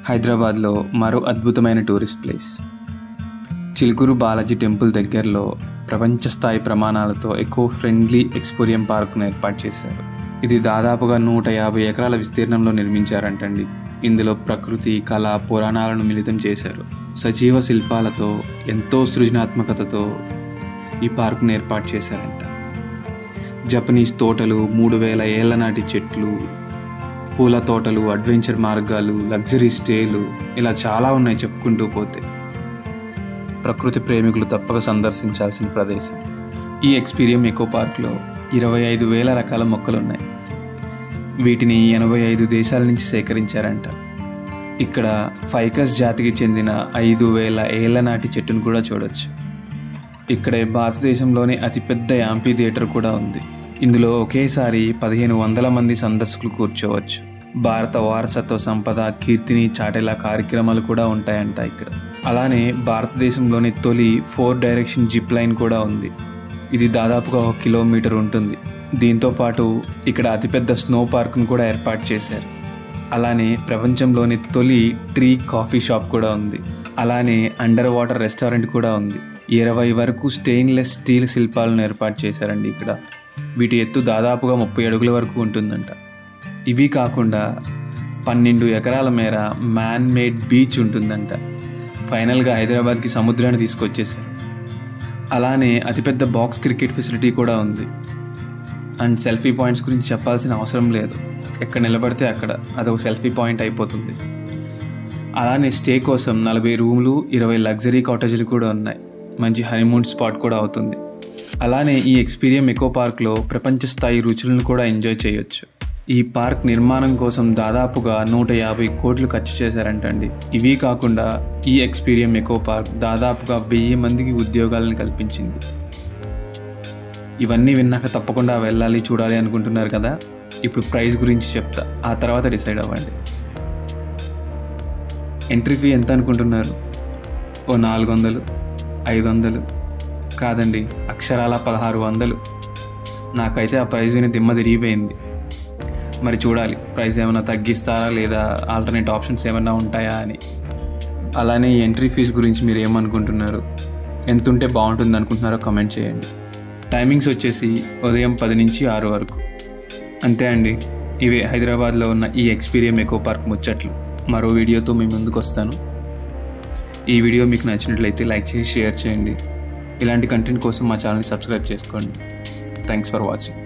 హైదరాబాద్లో మరో అద్భుతమైన tourist place Chilkur Balaji temple దగ్గరలో ప్రపంచ స్థాయి ప్రమాణాలతో ఎకో ఫ్రెండ్లీ ఎక్స్పోరియం పార్క్ను ఏర్పాటు చేశారు. ఇది దాదాపుగా 150 ఎకరాల విస్తీర్ణంలో నిర్మించారంటండి. ఇందులో ప్రకృతి, కళ, పురాణాలను మిళితం చేశారు. సజీవ శిల్పాలతో ఎంతో సృజనాత్మకతతో ఈ పార్కును ఏర్పాటు చేశారంట. జపనీస్ తోటలు, 3000 ఏళ్ల నాటి చెట్లు, పూల తోటలు, అడ్వెంచర్ మార్గాలు, లగ్జరీ స్టేలు, ఇలా చాలా ఉన్నాయి చెప్పుకుంటూ పోతే. ప్రకృతి ప్రేమికులు తప్పక సందర్శించాల్సిన ప్రదేశం. ఈ ఎక్స్పీరియం ఎకో పార్క్లో 25,000 రకాల మొక్కలున్నాయి. వీటిని 85 దేశాల నుంచి సేకరించారంట. ఇక్కడ ఫైకస్ జాతికి చెందిన 5,000 ఏళ్ల నాటి చెట్టును కూడా చూడొచ్చు. ఇక్కడే భారతదేశంలోని అతిపెద్ద యాంఫీ థియేటర్ కూడా ఉంది. ఇందులో ఒకేసారి 1,500 మంది సందర్శకులు కూర్చోవచ్చు. భారత వారసత్వ సంపద, కీర్తిని చాటేలా కార్యక్రమాలు కూడా ఉంటాయంట ఇక్కడ. అలానే భారతదేశంలోని తొలి 4 డైరెక్షన్ జిప్ లైన్ కూడా ఉంది. ఇది దాదాపుగా 1 కిలోమీటర్ ఉంటుంది. దీంతో పాటు ఇక్కడ అతిపెద్ద స్నో పార్క్ను కూడా ఏర్పాటు చేశారు. అలానే ప్రపంచంలోని తొలి ట్రీ కాఫీ షాప్ కూడా ఉంది. అలానే అండర్ వాటర్ రెస్టారెంట్ కూడా ఉంది. 20 వరకు స్టెయిన్లెస్ స్టీల్ శిల్పాలను ఏర్పాటు చేశారండి ఇక్కడ. వీటి ఎత్తు దాదాపుగా 30 అడుగుల వరకు ఉంటుందంట. ఇవి కాకుండా 12 ఎకరాల మేర మ్యాన్ మేడ్ బీచ్ ఉంటుందంట. ఫైనల్గా హైదరాబాద్కి సముద్రాన్ని తీసుకొచ్చేసారు. అలానే అతిపెద్ద బాక్స్ క్రికెట్ ఫెసిలిటీ కూడా ఉంది. అండ్ సెల్ఫీ పాయింట్స్ గురించి చెప్పాల్సిన అవసరం లేదు. ఎక్కడ నిలబడితే అక్కడ అదొక సెల్ఫీ పాయింట్ అయిపోతుంది. అలానే స్టే కోసం 40 రూమ్లు, 20 లగ్జరీ కాటేజీలు కూడా ఉన్నాయి. మంచి హనీమూన్ స్పాట్ కూడా అవుతుంది. అలానే ఈ ఎక్స్పీరియం ఎకో పార్క్లో ప్రపంచ స్థాయి రుచులను కూడా ఎంజాయ్ చేయొచ్చు. ఈ పార్క్ నిర్మాణం కోసం దాదాపుగా 150 కోట్లు ఖర్చు చేశారంటండి. ఇవి కాకుండా ఈ ఎక్స్పీరియం ఎకో పార్క్ దాదాపుగా 1000 మందికి ఉద్యోగాలను కల్పించింది. ఇవన్నీ విన్నాక తప్పకుండా వెళ్ళాలి, చూడాలి అనుకుంటున్నారు కదా. ఇప్పుడు ప్రైస్ గురించి చెప్తా, ఆ తర్వాత డిసైడ్ అవ్వండి. ఎంట్రీ ఫీ ఎంత అనుకుంటున్నారు? ఓ 400, 500 కాదండి, అక్షరాల 1600. నాకైతే ఆ ప్రైస్ విని దిమ్మ తిరిగిపోయింది. మరి చూడాలి ప్రైస్ ఏమైనా తగ్గిస్తారా లేదా ఆల్టర్నేట్ ఆప్షన్స్ ఏమైనా ఉంటాయా అని. అలానే ఈ ఎంట్రీ ఫీజు గురించి మీరు ఏమనుకుంటున్నారు? ఎంత ఉంటే బాగుంటుంది అనుకుంటున్నారో కమెంట్ చేయండి. టైమింగ్స్ వచ్చేసి ఉదయం 10 నుంచి 6 వరకు. అంతే అండి, ఇవే హైదరాబాద్లో ఉన్న ఈ ఎక్స్పీరియం ఎకో పార్క్ ముచ్చట్లు. మరో వీడియోతో మీ ముందుకు వస్తాను. ఈ వీడియో మీకు నచ్చినట్లయితే లైక్ చేసి షేర్ చేయండి. ఇలాంటి కంటెంట్ కోసం మా ఛానల్ని సబ్స్క్రైబ్ చేసుకోండి. Thanks for watching.